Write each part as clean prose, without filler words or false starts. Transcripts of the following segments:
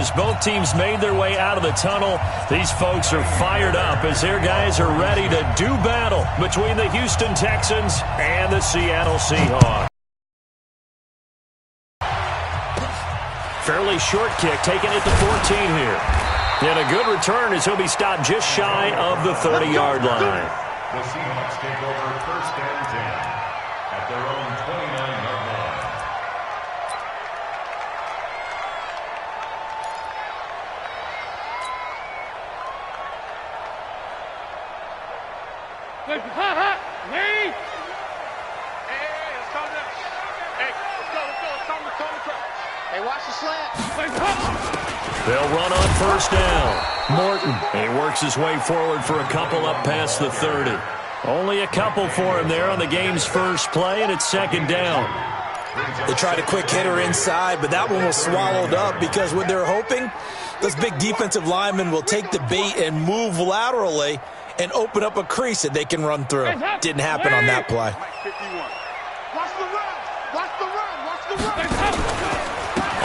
as both teams made their way out of the tunnel. These folks are fired up as their guys are ready to do battle between the Houston Texans and the Seattle Seahawks. Fairly short kick, taken at the 14 here. And a good return as he'll be stopped just shy of the 30-yard line. The Seahawks take over first and 10 at their own 29-yard line. Hey, let's calm down. Hey, let's go. Let's calm the truck. Hey, watch the slant. They'll run on first down. Morton. And he works his way forward for a couple up past the 30. Only a couple for him there on the game's first play, and it's second down. They tried a quick hitter inside, but that one was swallowed up because what they're hoping, those big defensive linemen will take the bait and move laterally and open up a crease that they can run through. Didn't happen on that play. Watch the run. Watch the run. Watch the run.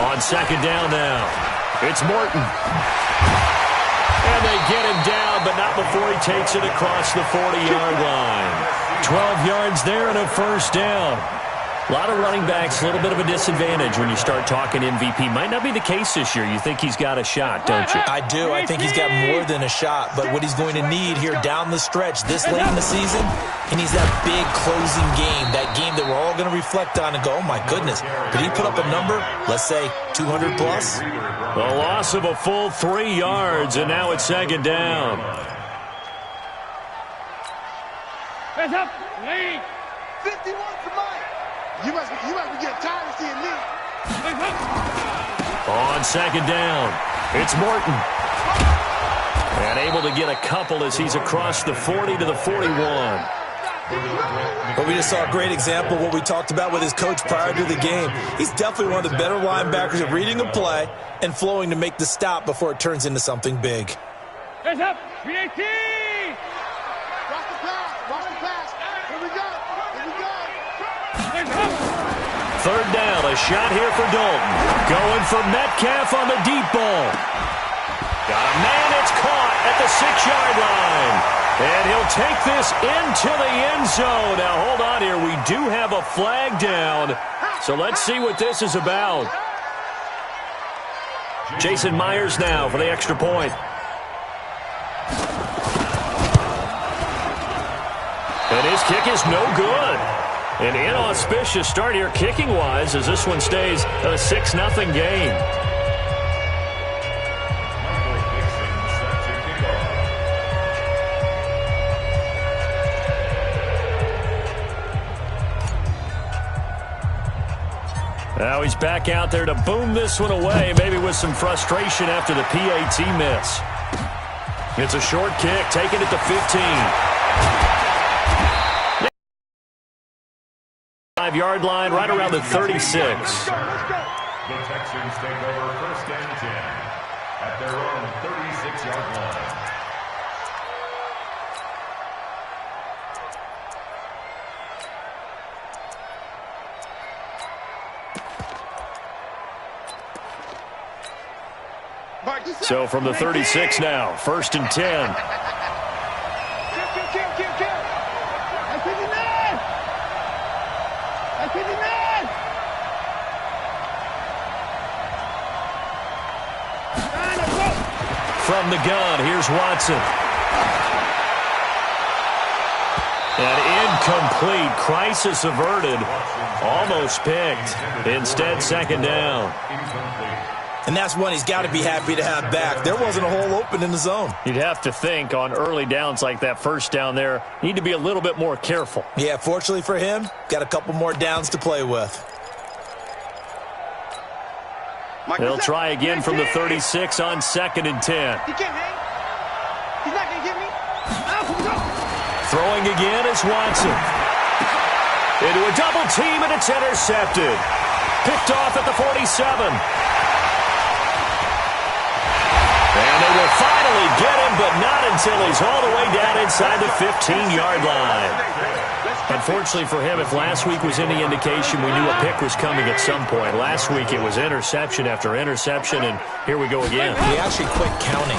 On second down now, it's Morton. And they get him down, but not before he takes it across the 40-yard line. 12 yards there and a first down. A lot of running backs, a little bit of a disadvantage when you start talking MVP. Might not be the case this year. You think he's got a shot, don't you? I do. I think he's got more than a shot. But what he's going to need here down the stretch this late in the season, he needs that big closing game, that game that we're all going to reflect on and go, oh, my goodness, did he put up a number, let's say, 200 plus? The loss of a full 3 yards, and now it's second down. Hands up. Lead. 51 for Mike. You must be getting tired of seeing me. On second down, it's Morton. And able to get a couple as he's across the 40 to the 41. But we just saw a great example of what we talked about with his coach prior to the game. He's definitely one of the better linebackers at reading a play and flowing to make the stop before it turns into something big. Hands up. 318. Watch the pass. Watch the pass. Here we go. Here we go. Third down, a shot here for Dalton. Going for Metcalf on the deep ball. Got a man, it's caught at the 6-yard line. And he'll take this into the end zone. Now, hold on here. We do have a flag down. So let's see what this is about. Jason Myers now for the extra point. And his kick is no good. An inauspicious start here kicking-wise as this one stays a 6-0 game. Now he's back out there to boom this one away, maybe with some frustration after the PAT miss. It's a short kick, taken at the 15. 5-yard line, right around the 36. The Texans take over first and 10 at their own 36-yard line. So from the 36 now, first and 10. From the gun, here's Watson. And incomplete. Crisis averted. Almost picked. Instead, second down. And that's one he's got to be happy to have back. There wasn't a hole open in the zone. You'd have to think on early downs like that first down there, need to be a little bit more careful. Yeah, fortunately for him, got a couple more downs to play with. They'll try again from the 36 on second and 10. He can't hang. He's not going to get me. Throwing again is Watson. Into a double team, and it's intercepted. Picked off at the 47. And they will finally get him, but not until he's all the way down inside the 15-yard line. Unfortunately for him, if last week was any indication, we knew a pick was coming at some point. Last week it was interception after interception, and here we go again. We actually quit counting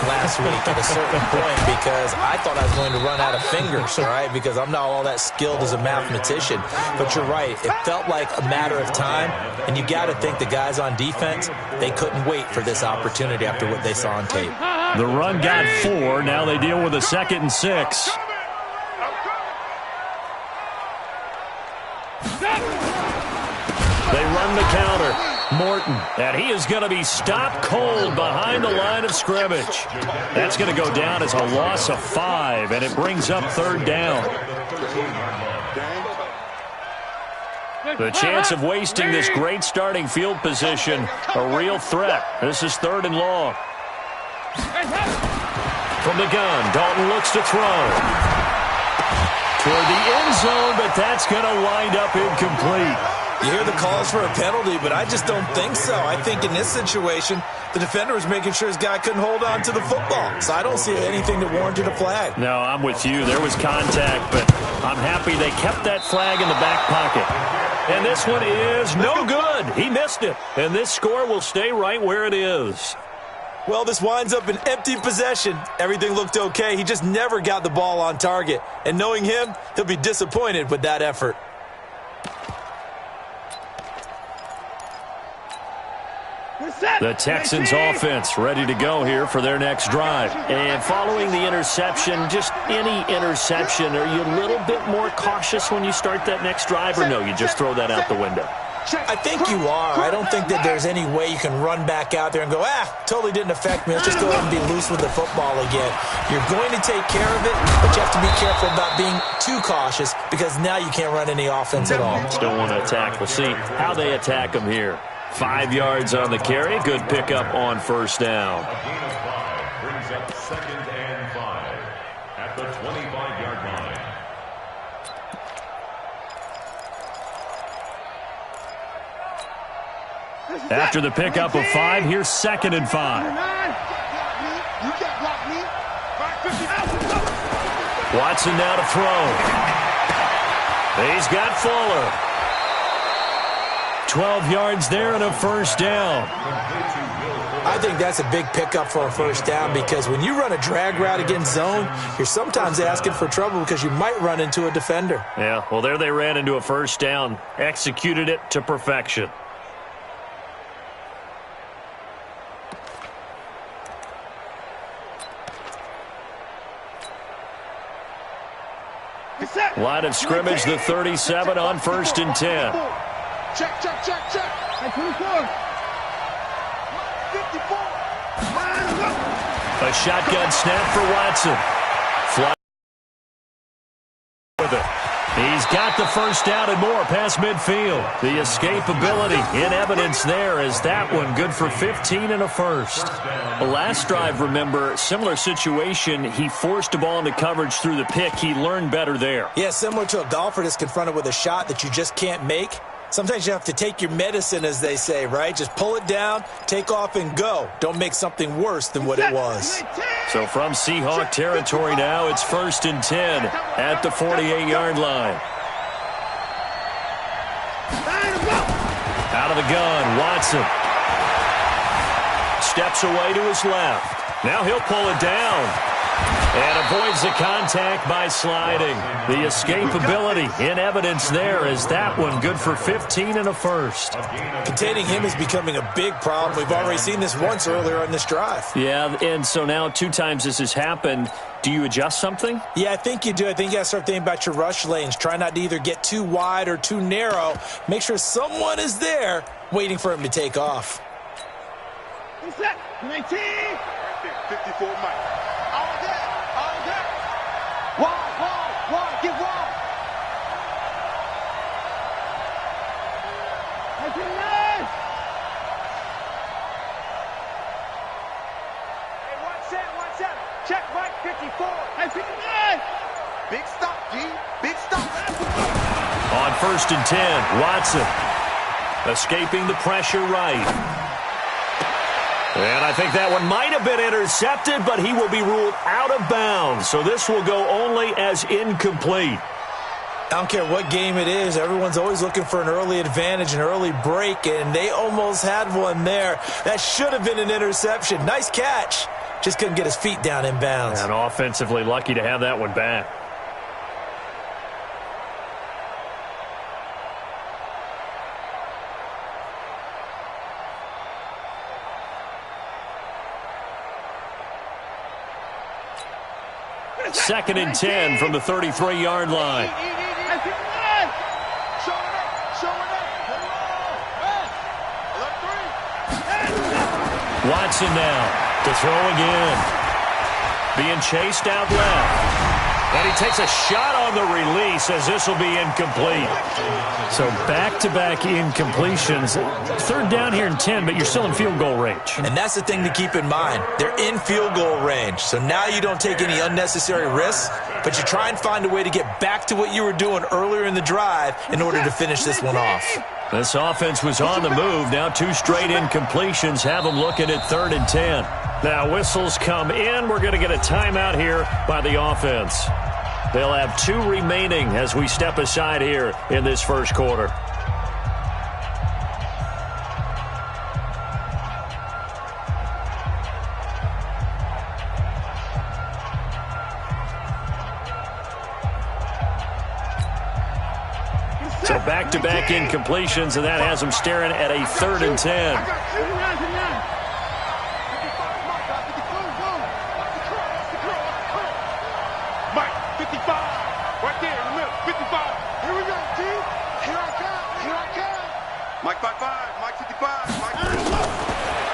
last week at a certain point because I thought I was going to run out of fingers, all right, because I'm not all that skilled as a mathematician. But you're right. It felt like a matter of time, and you got to think the guys on defense, they couldn't wait for this opportunity after what they saw on tape. The run got 4. Now they deal with a 2nd and 6. They run the counter. Morton, and he is going to be stopped cold behind the line of scrimmage. That's going to go down as a loss of 5, and it brings up 3rd down. The chance of wasting this great starting field position, a real threat. This is 3rd and long. From the gun, Dalton looks to throw. Toward the end zone, but that's going to wind up incomplete. You hear the calls for a penalty, but I just don't think so. I think in this situation, the defender was making sure his guy couldn't hold on to the football. So I don't see anything that warranted a flag. No, I'm with you. There was contact, but I'm happy they kept that flag in the back pocket. And this one is no good. He missed it. And this score will stay right where it is. Well, this winds up an empty possession. Everything looked okay. He just never got the ball on target. And knowing him, he'll be disappointed with that effort. The Texans offense ready to go here for their next drive. And following the interception, just any interception, are you a little bit more cautious when you start that next drive, or no, you just throw that out the window? I think you are. I don't think that there's any way you can run back out there and go, totally didn't affect me. Let's just go ahead and be loose with the football again. You're going to take care of it, but you have to be careful about being too cautious because now you can't run any offense at all. Still want to attack. We'll see how they attack them here. 5 yards on the carry. Good pickup on 1st down. A gain of 5 brings up 2nd and 5 at the 25-yard line. After the pickup of 5, here's 2nd and 5. Watson now to throw. He's got Fuller. 12 yards there and a 1st down. I think that's a big pickup for a 1st down because when you run a drag route against zone, you're sometimes asking for trouble because you might run into a defender. Yeah, well, there they ran into a 1st down. Executed it to perfection. Line of scrimmage, the 37 on 1st and 10. Check. 24. 54. A shotgun snap for Watson. Fly with it. He's got the 1st down and more past midfield. The escapability in evidence there is that one good for 15 and a 1st. The last drive, remember, similar situation. He forced a ball into coverage through the pick. He learned better there. Yeah, similar to a golfer that's confronted with a shot that you just can't make. Sometimes you have to take your medicine, as they say, right? Just pull it down, take off, and go. Don't make something worse than what it was. So from Seahawk territory now, it's 1st and 10 at the 48-yard line. Out of the gun, Watson. Steps away to his left. Now he'll pull it down. And avoids the contact by sliding. The escapability in evidence there is that one good for 15 and a 1st. Containing him is becoming a big problem. We've already seen this once earlier on this drive. Yeah, and so now 2 times this has happened. Do you adjust something? Yeah, I think you do. I think you got to start thinking about your rush lanes. Try not to either get too wide or too narrow. Make sure someone is there waiting for him to take off. 19. 54 Mike. Wall, get wall. Hey, watch out. Check Mike 54. Hey, 59. Big stop, G. Big stop. On 1st and 10, Watson escaping the pressure right. And I think that one might have been intercepted, but he will be ruled out of bounds. So this will go only as incomplete. I don't care what game it is. Everyone's always looking for an early advantage, an early break, and they almost had one there. That should have been an interception. Nice catch. Just couldn't get his feet down in bounds. And offensively lucky to have that one back. Second and 10 from the 33-yard line. Watson now to throw again. Being chased out left. And he takes a shot on the release as this will be incomplete. So back-to-back incompletions. Third down here in 10, but you're still in field goal range. And that's the thing to keep in mind. They're in field goal range. So now you don't take any unnecessary risks, but you try and find a way to get back to what you were doing earlier in the drive in order to finish this one off. This offense was on the move. Now 2 straight incompletions have them looking at 3rd and 10. Now whistles come in. We're going to get a timeout here by the offense. They'll have 2 remaining as we step aside here in this first quarter. So back-to-back incompletions, and that has them staring at a 3rd and 10.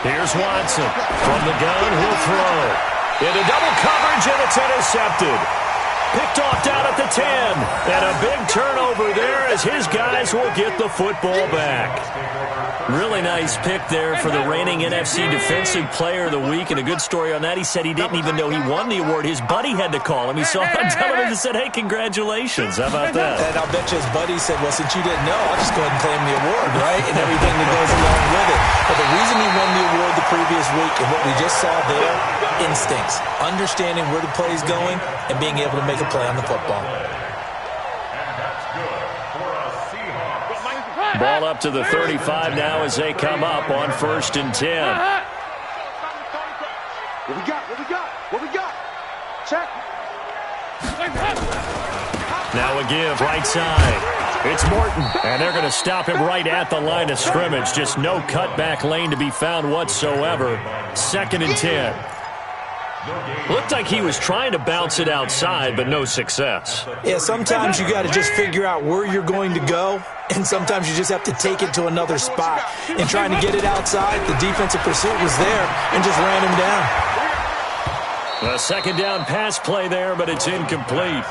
Here's Watson. From the gun, he'll throw. Into double coverage, and it's intercepted. Picked off down at the 10. And a big turnover there as his guys will get the football back. Really nice pick there for the reigning NFC Defensive Player of the Week. And a good story on that. He said he didn't even know he won the award. His buddy had to call him. He saw it on television and said, hey, congratulations. How about that? And I'll bet you his buddy said, well, since you didn't know, I'll just go ahead and claim the award, right? And everything that goes along with it. But the reason he won the award the previous week and what we just saw there, instincts. Understanding where the play is going and being able to make a play on the football. Ball up to the 35 now as they come up on 1st and 10. What we got? What we got? What we got? Check. Now a give right side. It's Morton, and they're going to stop him right at the line of scrimmage. Just no cutback lane to be found whatsoever. 2nd and 10. Looked like he was trying to bounce it outside, but no success. Yeah, sometimes you got to just figure out where you're going to go, and sometimes you just have to take it to another spot. And trying to get it outside, the defensive pursuit was there and just ran him down. A 2nd down pass play there, but it's incomplete.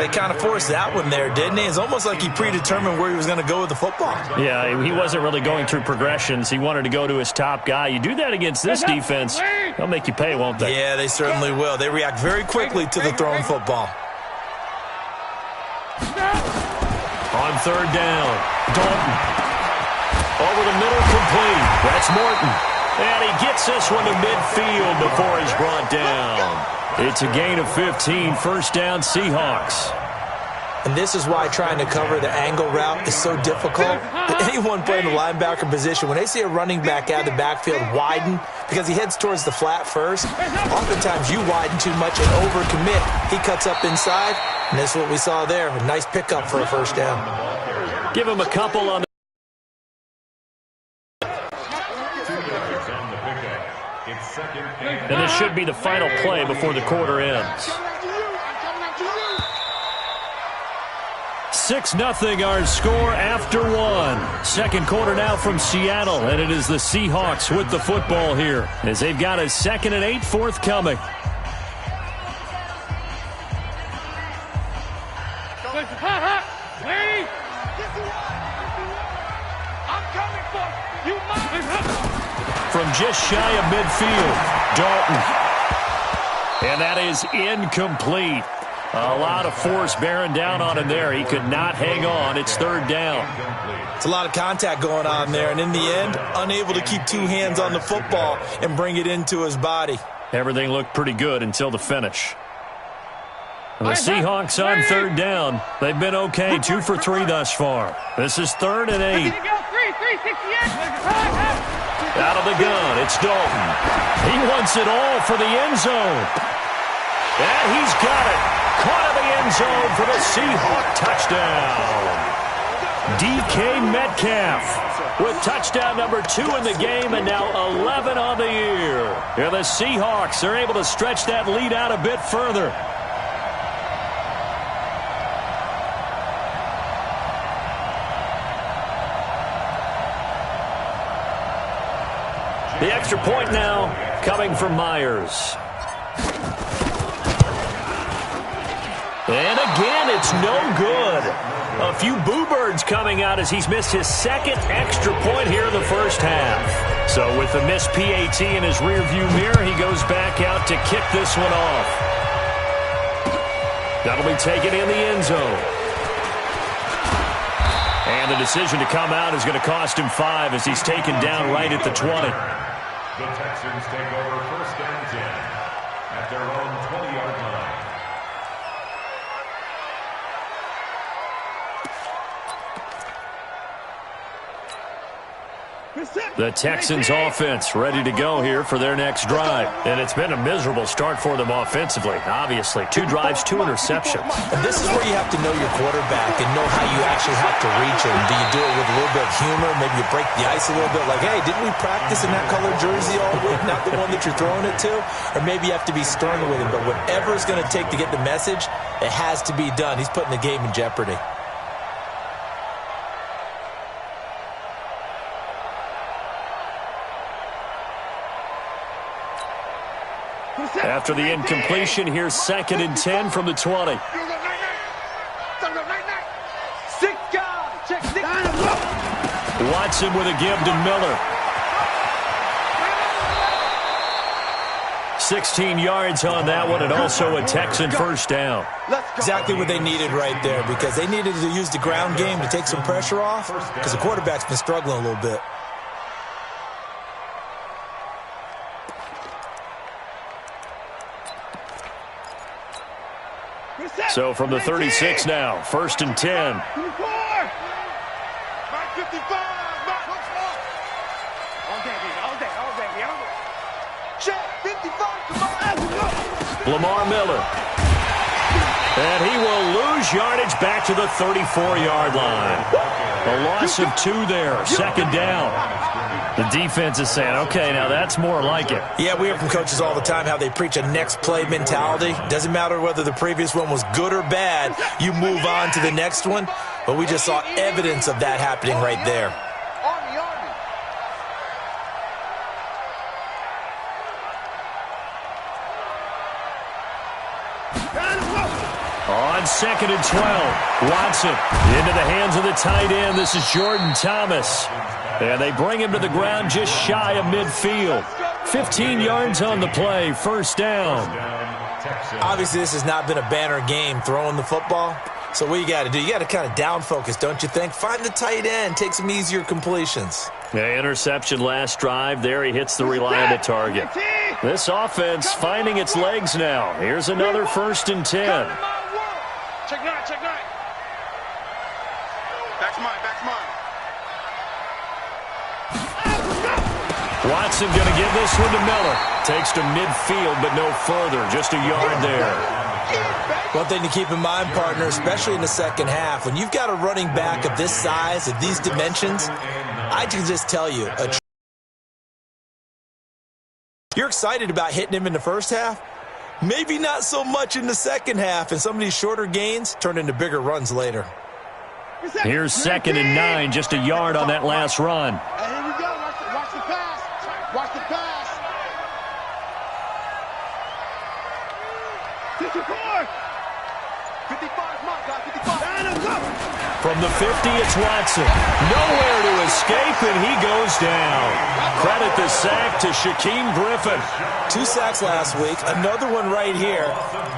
He kind of forced that one there, didn't he? It's almost like he predetermined where he was going to go with the football. Yeah, he wasn't really going through progressions. He wanted to go to his top guy. You do that against this defense, they'll make you pay, won't they? Yeah, they certainly will. They react very quickly to the thrown football. On 3rd down, Dalton. Over the middle, complete. That's Morton. And he gets this one to midfield before he's brought down. It's a gain of 15, 1st down, Seahawks. And this is why trying to cover the angle route is so difficult. Anyone playing the linebacker position, when they see a running back out of the backfield widen, because he heads towards the flat first, oftentimes you widen too much and overcommit. He cuts up inside, and this is what we saw there. A nice pickup for a 1st down. Give him a couple on the... And this should be the final play before the quarter ends. 6-0 our score after 1. 2nd quarter now from Seattle, and it is the Seahawks with the football here as they've got a 2nd and 8 forthcoming. From just shy of midfield, Dalton. And that is incomplete. A lot of force bearing down on him there. He could not hang on. It's 3rd down. It's a lot of contact going on there, and in the end, unable to keep 2 hands on the football and bring it into his body. Everything looked pretty good until the finish. The Seahawks on third down. They've been okay, 2 for 3 thus far. This is 3rd and 8. Out of the gun, it's Dalton. He wants it all for the end zone. And he's got it. Caught in the end zone for the Seahawk touchdown. DK Metcalf with touchdown number 2 in the game and now 11 on the year. And the Seahawks are able to stretch that lead out a bit further. The extra point now coming from Myers. And again, it's no good. A few boo birds coming out as he's missed his 2nd extra point here in the first half. So with the missed PAT in his rearview mirror, he goes back out to kick this one off. That'll be taken in the end zone. And the decision to come out is going to cost him 5 as he's taken down right at the 20. The Texans take over 1st and 10 at their own 20-yard line. The Texans offense ready to go here for their next drive. And it's been a miserable start for them offensively. Obviously, 2 drives, 2 interceptions. And this is where you have to know your quarterback and know how you actually have to reach him. Do you do it with a little bit of humor? Maybe you break the ice a little bit like, hey, didn't we practice in that color jersey all week? Not the one that you're throwing it to? Or maybe you have to be stern with him. But whatever it's going to take to get the message, it has to be done. He's putting the game in jeopardy. After the incompletion, here's 2nd and 10 from the 20. Watson with a give to Miller. 16 yards on that one, and also a Texan first down. Exactly what they needed right there, because they needed to use the ground game to take some pressure off, because the quarterback's been struggling a little bit. So from the 36 now, 1st and 10. Lamar Miller. And he will lose yardage back to the 34-yard line. A loss of 2 there, 2nd down. The defense is saying, okay, now that's more like it. Yeah, we hear from coaches all the time how they preach a next play mentality. Doesn't matter whether the previous one was good or bad, you move on to the next one. But we just saw evidence of that happening right there. On 2nd and 12, Watson into the hands of the tight end. This is Jordan Thomas. And they bring him to the ground just shy of midfield. 15 yards on the play, 1st down. Obviously, this has not been a banner game throwing the football. So what you got to do, you got to kind of down focus, don't you think? Find the tight end, take some easier completions. Yeah, interception last drive. There he hits the reliable target. This offense finding its legs now. Here's another 1st and 10. Check 9, check 9. Back's mine, back's mine. Watson going to give this one to Miller. Takes to midfield, but no further. Just a yard there. One thing to keep in mind, partner, especially in the second half, when you've got a running back of this size, of these dimensions, I can just tell you, you're excited about hitting him in the first half. Maybe not so much in the second half, and some of these shorter gains turn into bigger runs later. Here's 2nd and 9, just a yard on that last run. Hey, here we go. Watch the pass. Watch the pass. 54. 55, come on, guys. 55. From the 50, it's Watson. Nowhere to escape, and he goes down. Credit the sack to Shaquem Griffin. 2 sacks last week, another one right here.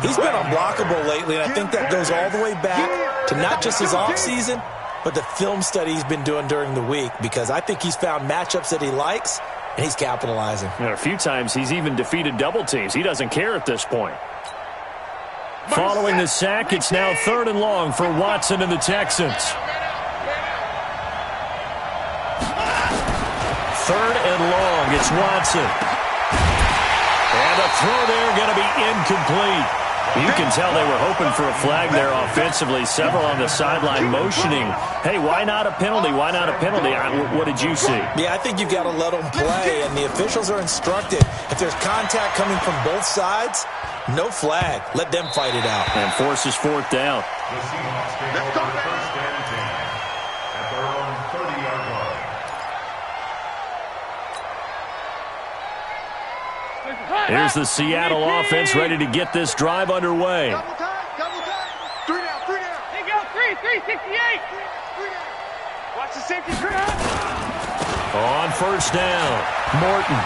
He's been unblockable lately, and I think that goes all the way back to not just his offseason, but the film study he's been doing during the week, because I think he's found matchups that he likes, and he's capitalizing. And a few times he's even defeated double teams. He doesn't care at this point. Following the sack, it's now 3rd and long for Watson and the Texans. 3rd and long, it's Watson. And the throw there going to be incomplete. You can tell they were hoping for a flag there offensively. Several on the sideline motioning, hey, why not a penalty? Why not a penalty? What did you see? Yeah, I think you've got to let them play, and the officials are instructed. If there's contact coming from both sides, no flag. Let them fight it out. And forces 4th down. The Seahawks take over first and 10 at their own 30-yard line. Here's the Seattle offense ready to get this drive underway. Double time, double time. 3 down, 3 down. They go 368. 3 down. Watch the safety. On first down, Morton.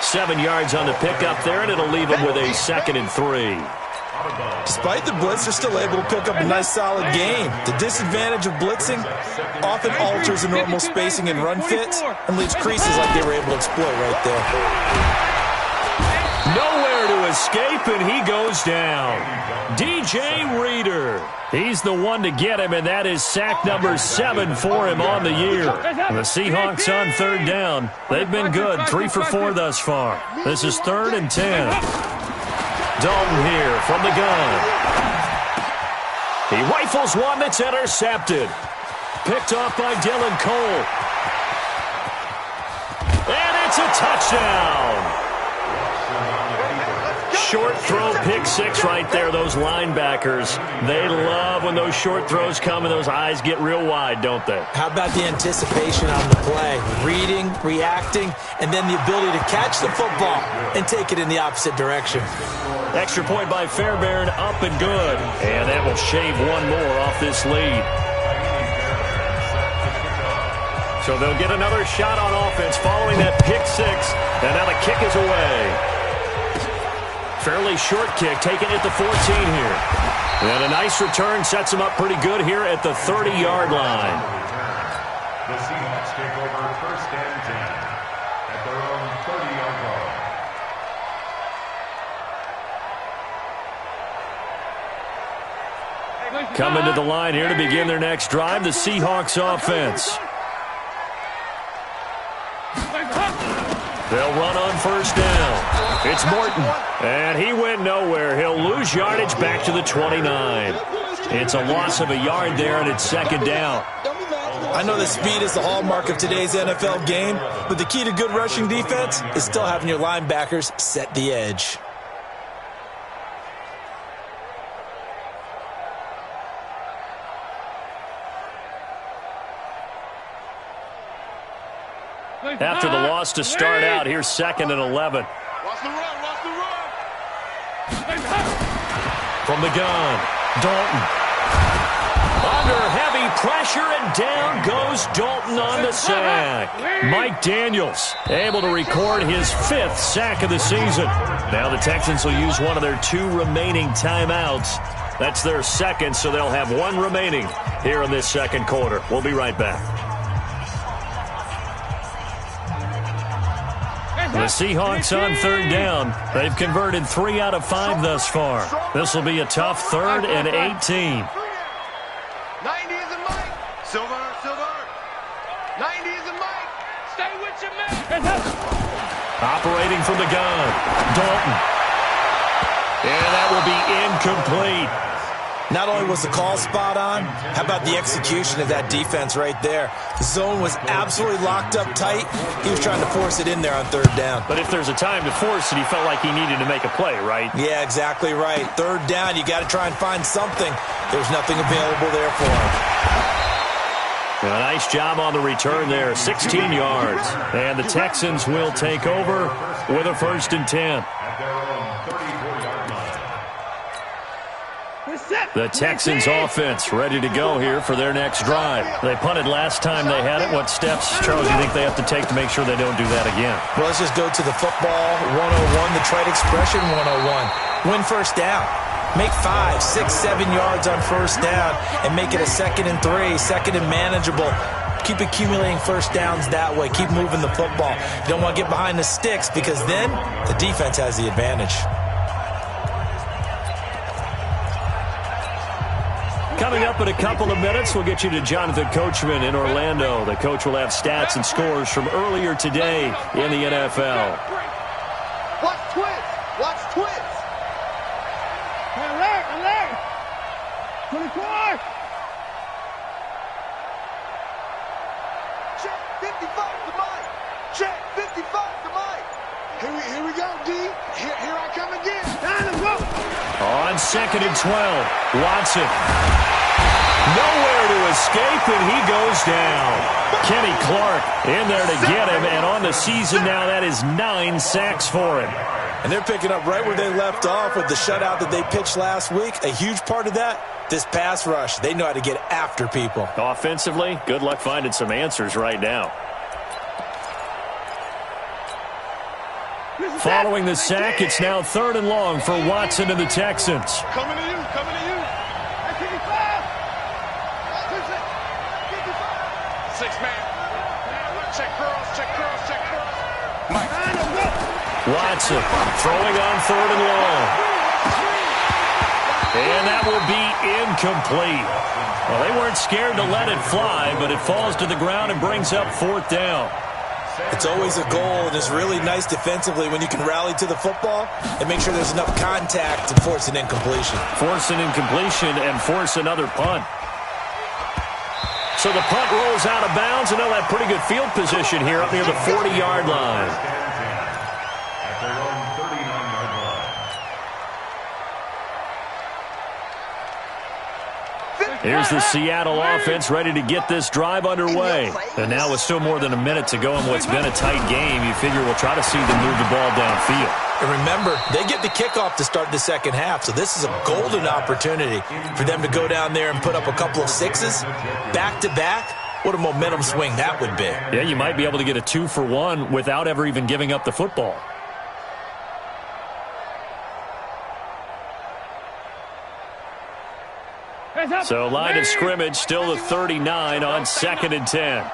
7 yards on the pickup there, and it'll leave him with a 2nd and 3. Despite the blitz, they're still able to pick up a nice, solid game. The disadvantage of blitzing often alters the normal spacing and run fits and leaves creases like they were able to exploit right there. Nowhere to escape, and he goes down. DJ Reader. He's the one to get him, and that is sack number 7 for him on the year. The Seahawks on 3rd down. They've been good, 3 for 4 thus far. This is 3rd and 10. Dalton here from the gun. He rifles one that's intercepted. Picked off by Dylan Cole. And it's a touchdown. Short throw, pick 6 right there. Those linebackers, they love when those short throws come and those eyes get real wide, don't they? How about the anticipation on the play? Reading, reacting, and then the ability to catch the football and take it in the opposite direction. Extra point by Fairbairn, up and good. And that will shave one more off this lead. So they'll get another shot on offense following that pick 6. And now the kick is away. Fairly short kick, taken at the 14 here. And a nice return sets him up pretty good here at the 30-yard line. The Seahawks take over first and 10 at their own 30-yard line. Coming to the line here to begin their next drive, the Seahawks offense. They'll run on first down. It's Morton, and he went nowhere. He'll lose yardage back to the 29. It's a loss of a yard there, and it's 2nd down. I know that speed is the hallmark of today's NFL game, but the key to good rushing defense is still having your linebackers set the edge. After the loss to start out, here's 2nd and 11. Watch the run, watch the run. From the gun, Dalton. Under heavy pressure, and down goes Dalton on the sack. Mike Daniels able to record his 5th sack of the season. Now the Texans will use one of their 2 remaining timeouts. That's their 2nd, so they'll have 1 remaining here in this 2nd quarter. We'll be right back. The Seahawks on 3rd down. They've converted 3 out of 5 thus far. This will be a tough 3rd and 18. 90 is a Mike. Silver, silver. 90 is a Mike. Stay with your man. Operating from the gun, Dalton. And that will be incomplete. Not only was the call spot on, how about the execution of that defense right there? The zone was absolutely locked up tight. He was trying to force it in there on 3rd down. But if there's a time to force it, he felt like he needed to make a play, right? Yeah, exactly right. 3rd down, you got to try and find something. There's nothing available there for him. A nice job on the return there, 16 yards. And the Texans will take over with a 1st and 10. The Texans offense ready to go here for their next drive. They punted last time they had it. What steps, Charles, do you think they have to take to make sure they don't do that again? Well, let's just go to the football 101, the trite expression 101. Win first down. Make 5, 6, 7 yards on first down and make it a 2nd and 3, 2nd and manageable. Keep accumulating first downs that way. Keep moving the football. You don't want to get behind the sticks because then the defense has the advantage. Coming up in a couple of minutes, we'll get you to Jonathan Coachman in Orlando. The coach will have stats and scores from earlier today in the NFL. Watch twist. Watch twist. Alert. 24. Check 55 to Mike. Check 55 to Mike. Here we go, D. Here I come again. Time to go. On 2nd and 12, Watson. Nowhere to escape, and he goes down. Kenny Clark in there to get him, and on the season now, that is 9 sacks for him. And they're picking up right where they left off with the shutout that they pitched last week. A huge part of that, this pass rush. They know how to get after people. Offensively, good luck finding some answers right now. Following the sack, it's now 3rd and long for Watson and the Texans. Coming to you. 6-man. Check curls. Mike. Watson throwing on 3rd and long. And that will be incomplete. Well, they weren't scared to let it fly, but it falls to the ground and brings up 4th down. It's always a goal, and it's really nice defensively when you can rally to the football and make sure there's enough contact to force an incompletion. Force an incompletion and force another punt. So the punt rolls out of bounds, and they'll have pretty good field position here up near the 40-yard line. At their own 39-yard line. Here's the Seattle offense ready to get this drive underway. And now with still more than a minute to go in what's been a tight game, you figure we'll try to see them move the ball downfield. And remember, they get the kickoff to start the second half, so this is a golden opportunity for them to go down there and put up a couple of sixes back-to-back. What a momentum swing that would be. Yeah, you might be able to get a 2-for-1 without ever even giving up the football. So line of scrimmage still the 39 on 2nd and 10.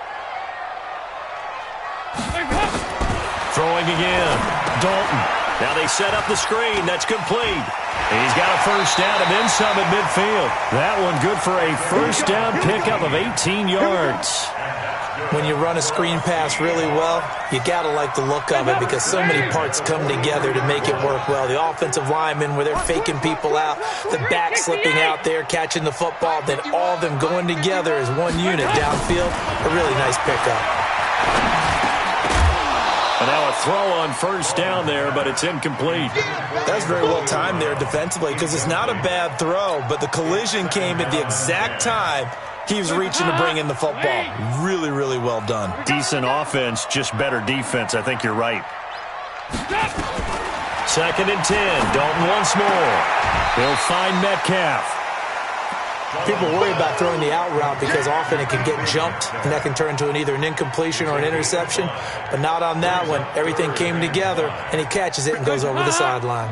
Throwing again. Dalton. Now they set up the screen. That's complete. He's got a 1st down and then some at midfield. That one good for a 1st down pickup of 18 yards. When you run a screen pass really well, you got to like the look of it because so many parts come together to make it work well. The offensive linemen where they're faking people out, the back slipping out there, catching the football, then all of them going together as one unit downfield. A really nice pickup. And now a throw on 1st down there, but it's incomplete. That's very well timed there defensively because it's not a bad throw, but the collision came at the exact time he was reaching to bring in the football. Really, really well done. Decent offense, just better defense. I think you're right. 2nd and 10. Dalton once more. He'll find Metcalf. People worry about throwing the out route because often it can get jumped, and that can turn into either an incompletion or an interception. But not on that one. Everything came together, and he catches it and goes over the sideline.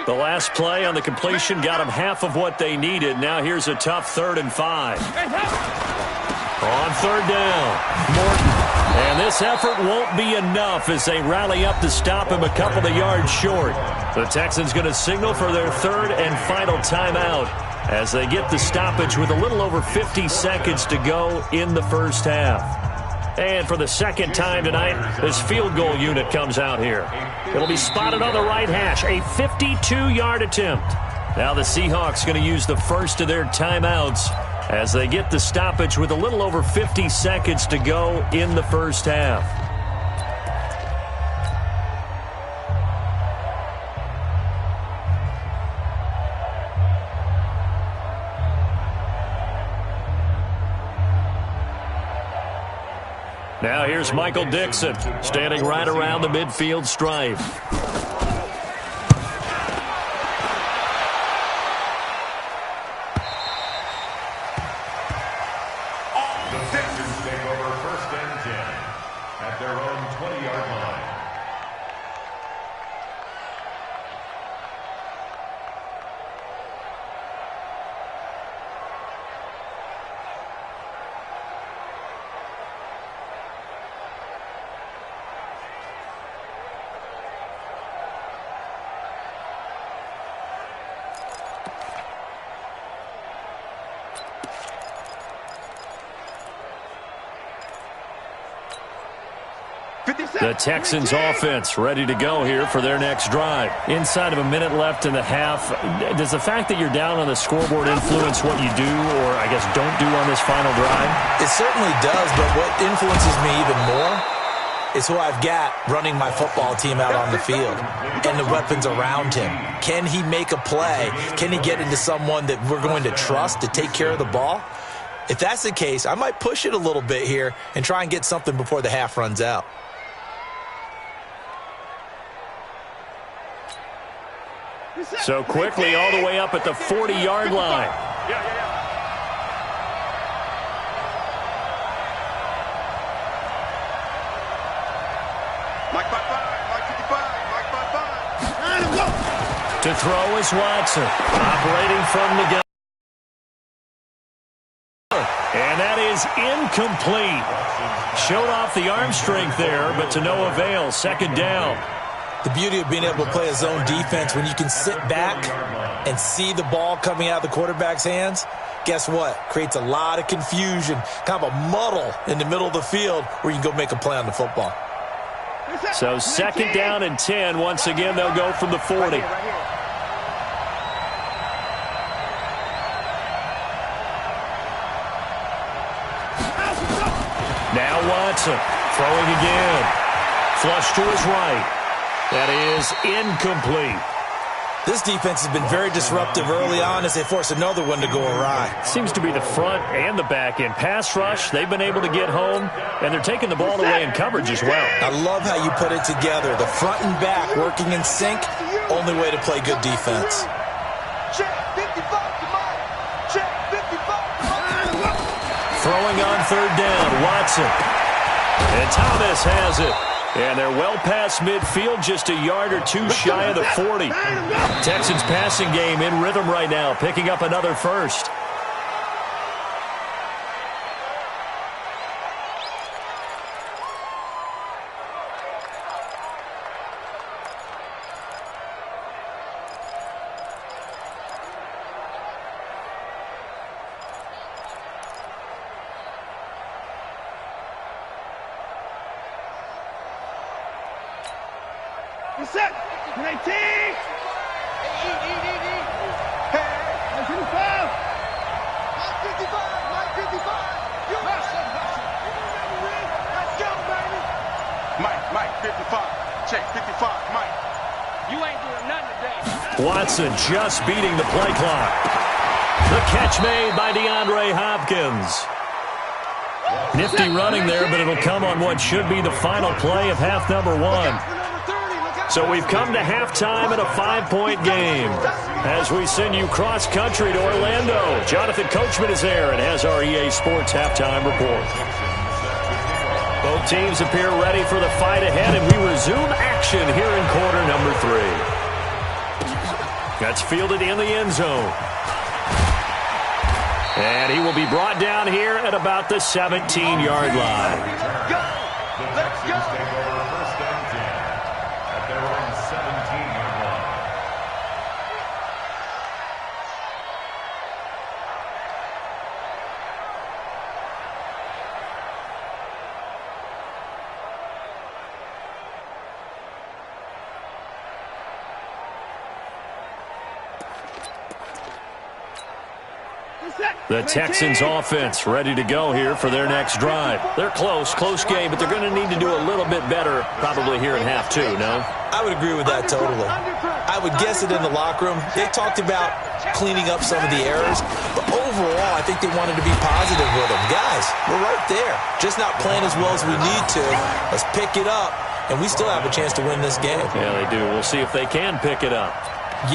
The last play on the completion got them half of what they needed. Now here's a tough 3rd and 5. On 3rd down, Morton. And this effort won't be enough as they rally up to stop him a couple of yards short. The Texans going to signal for their 3rd and final timeout as they get the stoppage with a little over 50 seconds to go in the 1st half. And for the 2nd time tonight, this field goal unit comes out here. It'll be spotted on the right hash, a 52-yard attempt. Now the Seahawks going to use the first of their timeouts as they get the stoppage with a little over 50 seconds to go in the 1st half. Now here's Michael Dixon, standing right around the midfield stripe. The Texans take over 1st and 10 at their own 20-yard line. The Texans offense ready to go here for their next drive. Inside of a minute left in the half, does the fact that you're down on the scoreboard influence what you do or, I guess, don't do on this final drive? It certainly does, but what influences me even more is who I've got running my football team out on the field and the weapons around him. Can he make a play? Can he get into someone that we're going to trust to take care of the ball? If that's the case, I might push it a little bit here and try and get something before the half runs out. So quickly all the way up at the 40-yard line. Mike 5-5, Mike 55, Mike 5-5. To throw is Watson, operating from the gun. And that is incomplete. Showed off the arm strength there, but to no avail. Second down. The beauty of being able to play a zone defense when you can sit back and see the ball coming out of the quarterback's hands, guess what? Creates a lot of confusion, kind of a muddle in the middle of the field where you can go make a play on the football. So second down and 10. Once again, they'll go from the 40. Now Watson throwing again. Flush to his right. That is incomplete. This defense has been very disruptive early on as they force another one to go awry. Seems to be the front and the back end. Pass rush, they've been able to get home, and they're taking the ball away in coverage as well. I love how you put it together. The front and back working in sync, only way to play good defense. Check 55 to Mike. Check 55 to Mike. Throwing on third down, Watson. And Thomas has it. And they're well past midfield, just a yard or two shy of the 40. Texans passing game in rhythm right now, picking up another first. Set. 19. Hey, eat. Hey, 55. Mike 55. Mike 55. You hustle. Let's go, baby. Mike 55. Check 55, Mike. You ain't doing nothing today. Watson just beating the play clock. The catch made by DeAndre Hopkins. Nifty running there, but it'll come on what should be the final play of half number one. So we've come to halftime in a 5-point game. As we send you cross-country to Orlando, Jonathan Coachman is there and has our EA Sports halftime report. Both teams appear ready for the fight ahead, and we resume action here in quarter number 3. That's fielded in the end zone. And he will be brought down here at about the 17-yard line. Let's go. First down 10 at their own 17-yard line. The Texans offense ready to go here for their next drive. They're close game, but they're going to need to do a little bit better probably here in half two, no? I would agree with that totally. I would guess it in the locker room. They talked about cleaning up some of the errors, but overall, I think they wanted to be positive with them. Guys, we're right there. Just not playing as well as we need to. Let's pick it up, and we still have a chance to win this game. Yeah, they do. We'll see if they can pick it up.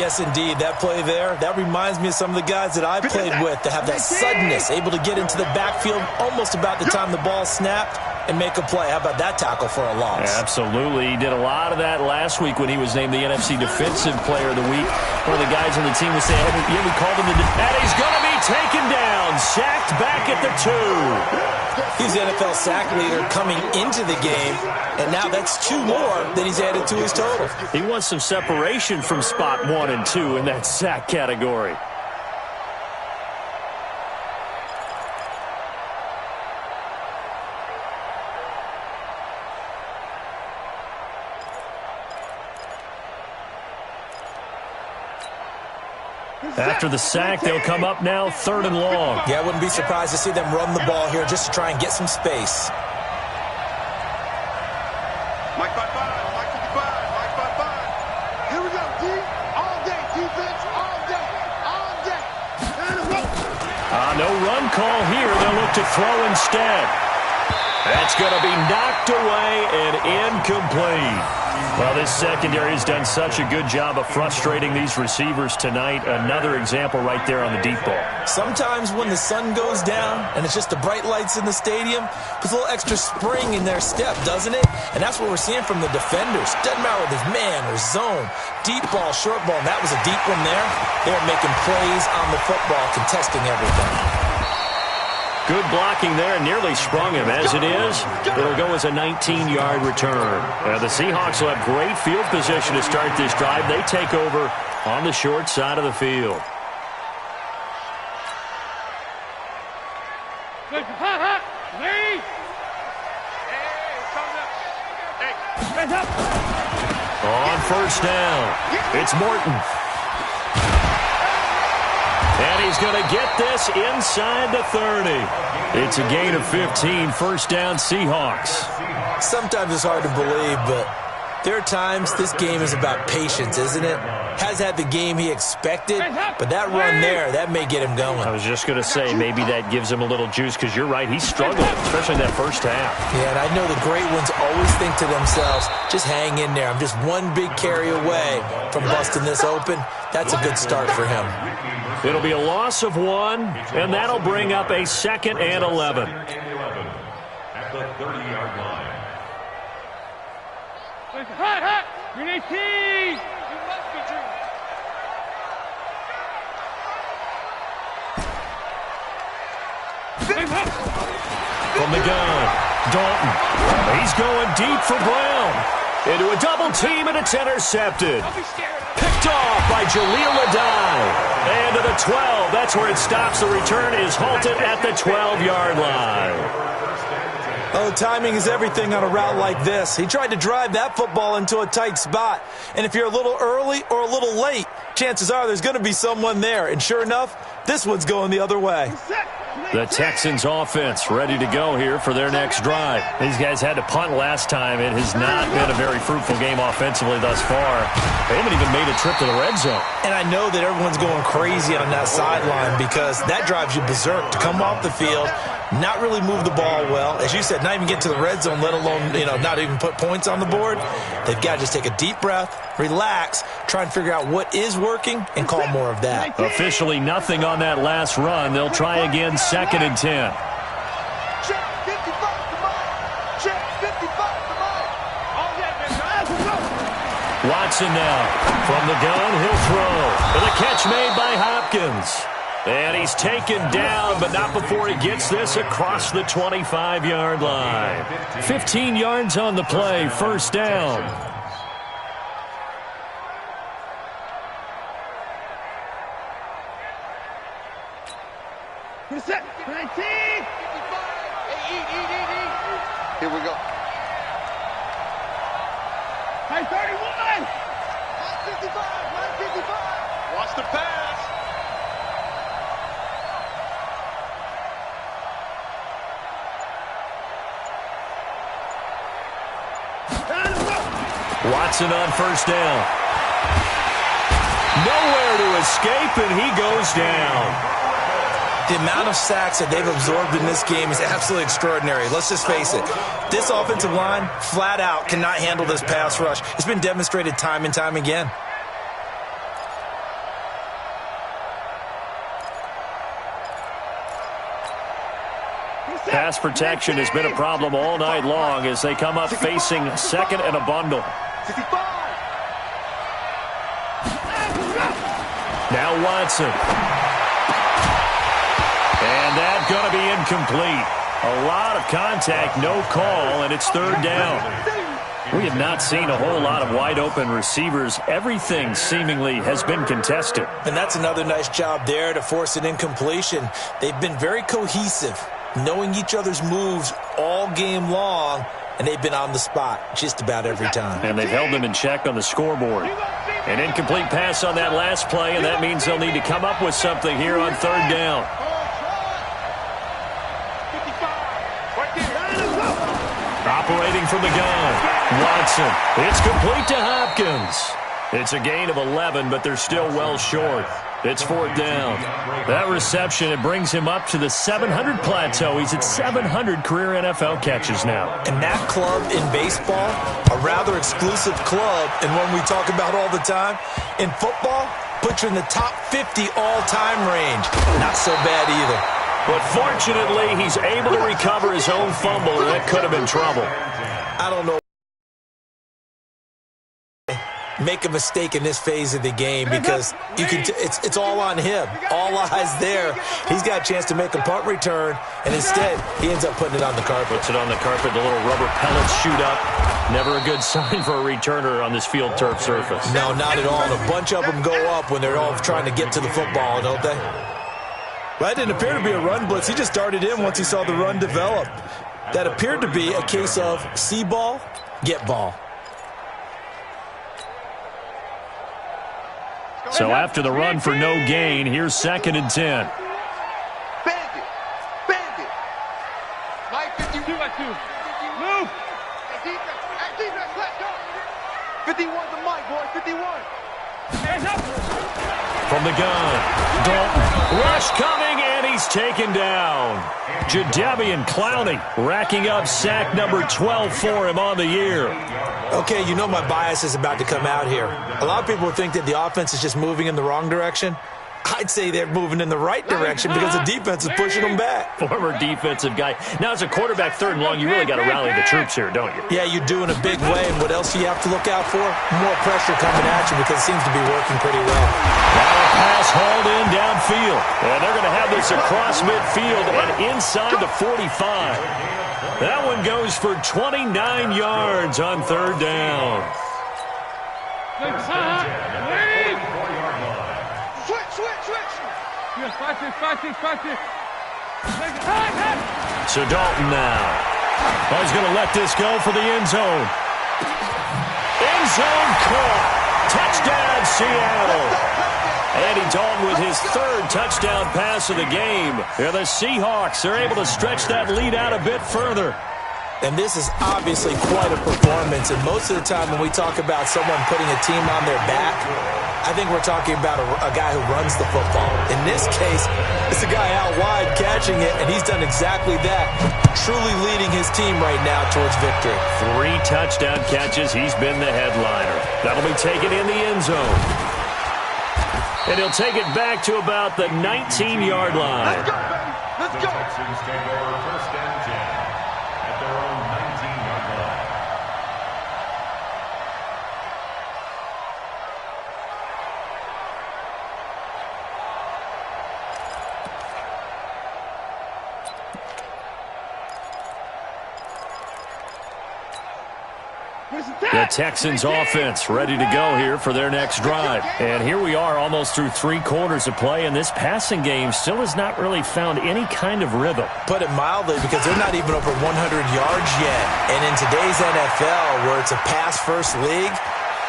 Yes, indeed. That play there, that reminds me of some of the guys that I played with to have that suddenness, able to get into the backfield almost about the time the ball snapped and make a play. How about that tackle for a loss? Absolutely. He did a lot of that last week when he was named the NFC Defensive Player of the Week. One of the guys on the team was saying, yeah, we called him and he's going to be taken down, sacked back at the 2. He's the NFL sack leader coming into the game, and now that's 2 more than he's added to his total. He wants some separation from spot 1 and 2 in that sack category. After the sack, they'll come up now 3rd and long. Yeah, I wouldn't be surprised to see them run the ball here just to try and get some space. Mike 5-5, Mike 55, Mike 5-5. Here we go, D. All day, defense, all day, all day. No run call here. They'll look to throw instead. That's going to be knocked away and incomplete. Well, this secondary has done such a good job of frustrating these receivers tonight. Another example right there on the deep ball. Sometimes when the sun goes down and it's just the bright lights in the stadium, puts a little extra spring in their step, doesn't it? And that's what we're seeing from the defenders. Doesn't matter whether it's man or zone, deep ball, short ball. And that was a deep one there. They're making plays on the football, contesting everything. Good blocking there, nearly sprung him. As it is, it'll go as a 19-yard return. The Seahawks will have great field position to start this drive. They take over on the short side of the field. On 1st down, it's Morton. And he's going to get this inside the 30. It's a gain of 15, 1st down Seahawks. Sometimes it's hard to believe, but there are times this game is about patience, isn't it? Has had the game he expected, but that run there, that may get him going. I was just going to say, maybe that gives him a little juice, because you're right, he struggled, especially in that first half. Yeah, and I know the great ones always think to themselves, just hang in there. I'm just one big carry away from busting this open. That's a good start for him. It'll be a loss of 1, and that'll bring up a 2nd and 11. At the 30-yard line. From the gun, Dalton. He's going deep for Brown. Into a double team, and it's intercepted. Picked off by Jaleel Adai. And to the 12. That's where it stops. The return is halted at the 12-yard line. Oh, timing is everything on a route like this. He tried to drive that football into a tight spot. And if you're a little early or a little late, chances are there's going to be someone there. And sure enough, this one's going the other way. The Texans offense ready to go here for their next drive. These guys had to punt last time. It has not been a very fruitful game offensively thus far. They haven't even made a trip to the red zone. And I know that everyone's going crazy on that sideline because that drives you berserk to come off the field, not really move the ball well. As you said, not even get to the red zone, let alone, not even put points on the board. They've got to just take a deep breath, relax, try and figure out what is working, and call more of that. Officially nothing on that last run. They'll try again, 2nd and 10. Check 55 to Mike. Check 55 to Mike. Watson now. From the gun, he'll throw. And the catch made by Hopkins. And he's taken down, but not before he gets this across the 25-yard line. 15 yards on the play, 1st down. Set. 19. 55. Hey, eat. Here we go. Hey, 31. 955. Watch the pass. Watson on 1st down. Nowhere to escape, and he goes down. The amount of sacks that they've absorbed in this game is absolutely extraordinary. Let's just face it. This offensive line, flat out, cannot handle this pass rush. It's been demonstrated time and time again. Pass protection has been a problem all night long as they come up facing 2nd and a bundle. 65. Now Watson. And that's going to be incomplete. A lot of contact, no call, and it's 3rd down. We have not seen a whole lot of wide-open receivers. Everything seemingly has been contested. And that's another nice job there to force an incompletion. They've been very cohesive, knowing each other's moves all game long, and they've been on the spot just about every time. And they've held them in check on the scoreboard. An incomplete pass on that last play, and that means they'll need to come up with something here on third down. Operating from the gun, Watson. It's complete to Hopkins. It's a gain of 11, but they're still well short. It's fourth down. That reception, it brings him up to the 700 plateau. He's at 700 career NFL catches now. And that club in baseball, a rather exclusive club, and one we talk about all the time. In football, puts you in the top 50 all-time range. Not so bad either. But fortunately, he's able to recover his own fumble, and that could have been trouble. I don't know. Make a mistake in this phase of the game because you can. It's all on him. All eyes there. He's got a chance to make a punt return, and instead he ends up putting it on the carpet. Puts it on the carpet. The little rubber pellets shoot up. Never a good sign for a returner on this field turf surface. No, not at all. And a bunch of them go up when they're all trying to get to the football, don't they? Well, that didn't appear to be a run blitz. He just darted in once he saw the run develop. That appeared to be a case of see ball, get ball. So after the run for no gain, here's 2nd and 10. Bandit. Bandit. Mike 52. Move. Defense, let's go. 51 to Mike, boy. 51. Hands up. From the gun, Dalton. Rush coming, and he's taken down. Jadeveon Clowney racking up sack number 12 for him on the year. Okay, you know my bias is about to come out here. A lot of people think that the offense is just moving in the wrong direction. I'd say they're moving in the right direction because the defense is pushing them back. Former defensive guy. Now, as a quarterback 3rd and long, you really got to rally the troops here, don't you? Yeah, you do in a big way. And what else do you have to look out for? More pressure coming at you because it seems to be working pretty well. Now a pass hauled in downfield. And they're going to have this across midfield and inside the 45. That one goes for 29 yards on 3rd down. So Dalton now. Oh, he's going to let this go for the end zone. End zone caught. Touchdown, Seattle. Andy Dalton with his 3rd touchdown pass of the game. And the Seahawks are able to stretch that lead out a bit further. And this is obviously quite a performance. And most of the time when we talk about someone putting a team on their back, I think we're talking about a guy who runs the football. In this case, it's a guy out wide catching it, and he's done exactly that, truly leading his team right now towards victory. 3 touchdown catches. He's been the headliner. That'll be taken in the end zone. And he'll take it back to about the 19-yard line. Let's go, baby. Let's go. The Texans take over 1st and 10 at their own 19-yard line. The Texans offense ready to go here for their next drive. And here we are almost through 3 quarters of play, and this passing game still has not really found any kind of rhythm. Put it mildly, because they're not even over 100 yards yet. And in today's NFL, where it's a pass-first league,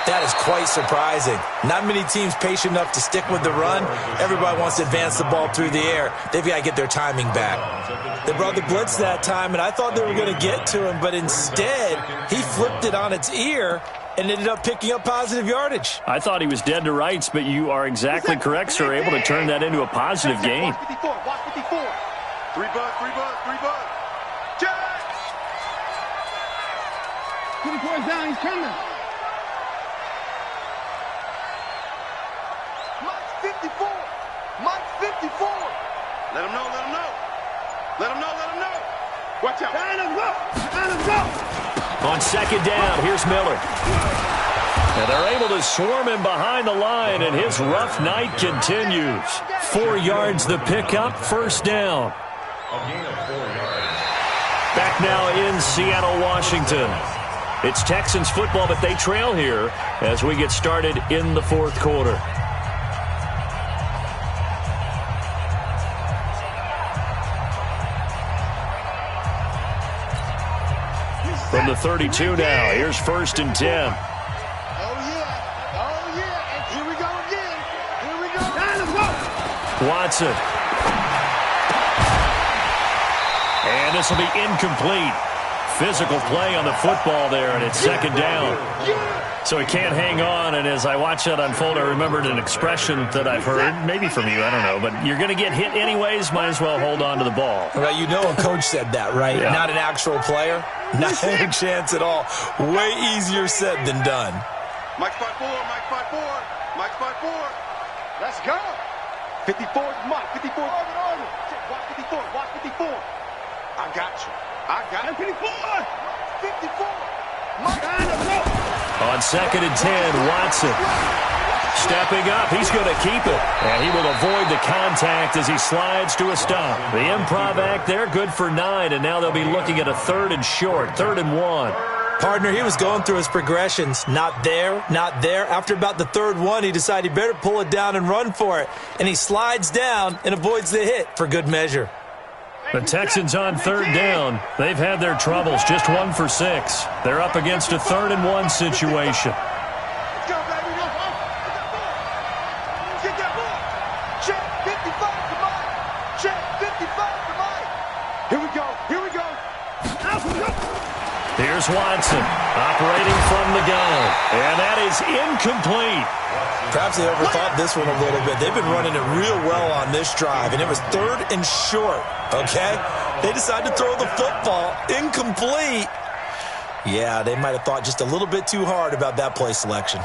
that is quite surprising. Not many teams patient enough to stick with the run. Everybody wants to advance the ball through the air. They've got to get their timing back. They brought the blitz that time, and I thought they were going to get to him, but instead, he flipped it on its ear and ended up picking up positive yardage. I thought he was dead to rights, but you are exactly correct, sir. Able to turn that into a positive gain. Watch 54. Watch 54. 3 bud. Check. 24's down. He's coming. Mike's 54. Mike's 54. Let him know. Let him know. Watch out. Let him go. On 2nd down, here's Miller. And they're able to swarm him behind the line, and his rough night continues. 4 yards the pickup, 1st down. A gain of 4 yards. Back now in Seattle, Washington. It's Texans football, but they trail here as we get started in the 4th quarter. From the 32 now, here's 1st and 10. Oh, yeah. Oh, yeah. And here we go again. Here we go. Now let's go. Watson. And this will be incomplete. Physical play on the football there, and it's 2nd down. So he can't hang on, and as I watch that unfold, I remembered an expression that I've heard, maybe from you, I don't know, but you're going to get hit anyways, might as well hold on to the ball. Well, you know a coach said that, right? Yeah. Not an actual player. Not a chance at all. Way easier said than done. Mike 5-4, Mike 5-4, Mike 5-4. Let's go. 54 is Mike, 54 is Arnold. Watch 54, watch 54. I got you. I got it. 54. 54. Mike, on 2nd and 10, Watson stepping up. He's going to keep it, and he will avoid the contact as he slides to a stop. The improv act there, good for 9, and now they'll be looking at a 3rd and short, 3rd and 1. Partner, he was going through his progressions. Not there, not there. After about the 3rd one, he decided he better pull it down and run for it. And he slides down and avoids the hit for good measure. The Texans on 3rd down. They've had their troubles, just 1 for 6. They're up against a 3rd and 1 situation. Let's go, baby. Get that ball. Check 55 to Mike. Check 55 to Mike. Here we go. Here we go. Here's Watson operating from the gun, and that is incomplete. Perhaps they overthought this one a little bit. They've been running it real well on this drive, and it was 3rd and short, okay? They decided to throw the football incomplete. Yeah, they might have thought just a little bit too hard about that play selection.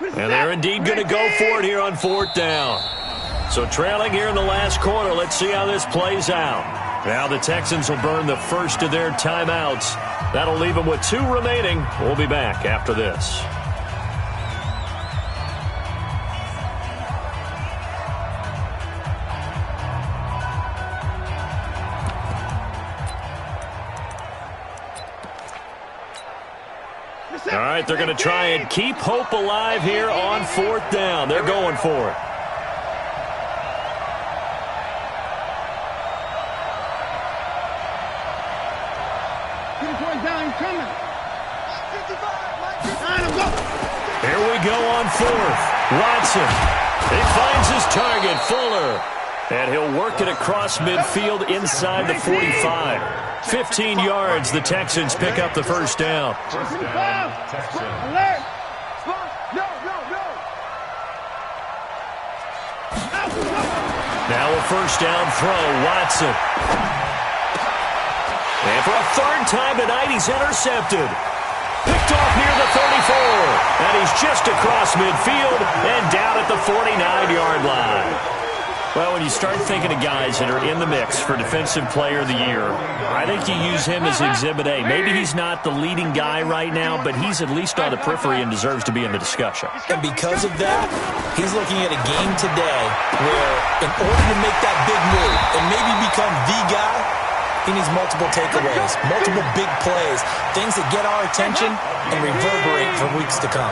And they're indeed going to go for it here on 4th down. So trailing here in the last quarter, let's see how this plays out. Now the Texans will burn the first of their timeouts. That'll leave them with 2 remaining. We'll be back after this. All right, they're going to try and keep hope alive here on 4th down. They're going for it. Here we go on 4th. Watson. He finds his target, Fuller. And he'll work it across midfield inside the 45. 15 yards, the Texans pick up the first down. Now a first down throw, Watson. And for a 3rd time tonight, he's intercepted. Picked off near the 34. And he's just across midfield and down at the 49-yard line. Well, when you start thinking of guys that are in the mix for Defensive Player of the Year, I think you use him as Exhibit A. Maybe he's not the leading guy right now, but he's at least on the periphery and deserves to be in the discussion. And because of that, he's looking at a game today where in order to make that big move and maybe become the guy, he needs multiple takeaways, multiple big plays, things that get our attention and reverberate for weeks to come.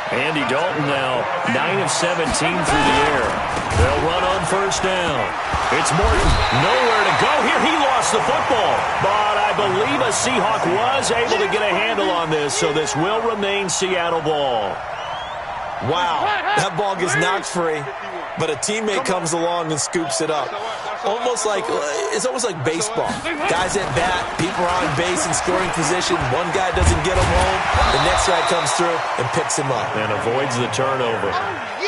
Andy Dalton now 9 of 17 through the air. They'll run on first down. It's Morton. Nowhere to go here. He lost the football. But I believe a Seahawk was able to get a handle on this, so this will remain Seattle ball. Wow, that ball gets knocked free, but a teammate comes along and scoops it up. almost like baseball. Guys at bat, people are on base in scoring position. One guy doesn't get him home. The next guy comes through and picks him up. And avoids the turnover.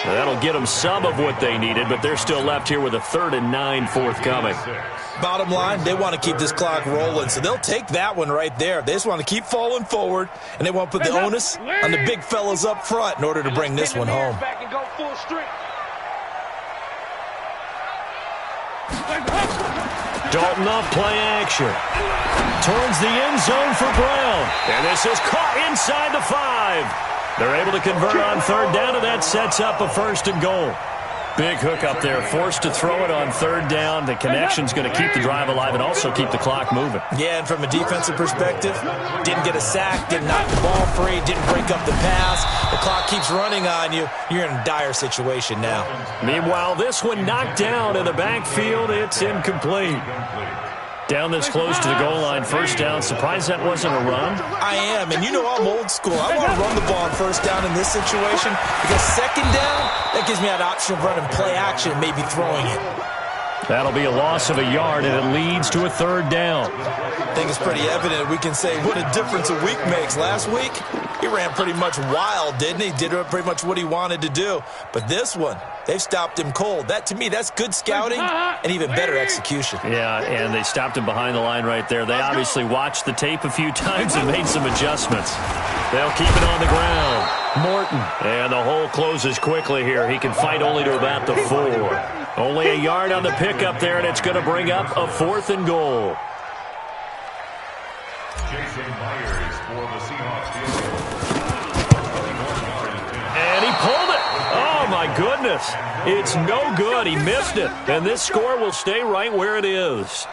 Now, that'll get them some of what they needed, but they're still left here with a 3rd and 9 forthcoming. Bottom line, they want to keep this clock rolling, so they'll take that one right there. They just want to keep falling forward, and they want to put the onus on the big fellas up front in order to bring this one home. Dalton off play action. Towards the end zone for Brown. And this is caught inside the 5. They're able to convert on 3rd down, and that sets up a 1st and goal. Big hook up there, forced to throw it on 3rd down. The connection's going to keep the drive alive and also keep the clock moving. Yeah, and from a defensive perspective, didn't get a sack, didn't knock the ball free, didn't break up the pass. The clock keeps running on you. You're in a dire situation now. Meanwhile, this one knocked down in the backfield. It's incomplete. Down this close to the goal line, 1st down. Surprised that wasn't a run? I am, and you know I'm old school. I want to run the ball on 1st down in this situation because 2nd down, that gives me that option of running play action and maybe throwing it. That'll be a loss of a yard, and it leads to a 3rd down. I think it's pretty evident we can say what a difference a week makes. Last week, he ran pretty much wild, didn't he? Did pretty much what he wanted to do. But this one, they've stopped him cold. That, to me, that's good scouting and even better execution. Yeah, and they stopped him behind the line right there. They obviously watched the tape a few times and made some adjustments. They'll keep it on the ground. Morton. And the hole closes quickly here. He can fight only to about the 4. Only a yard on the pickup there, and it's going to bring up a 4th and goal. Jason Myers for the Seahawks field goal. And he pulled it. Oh, my goodness. It's no good. He missed it. And this score will stay right where it is.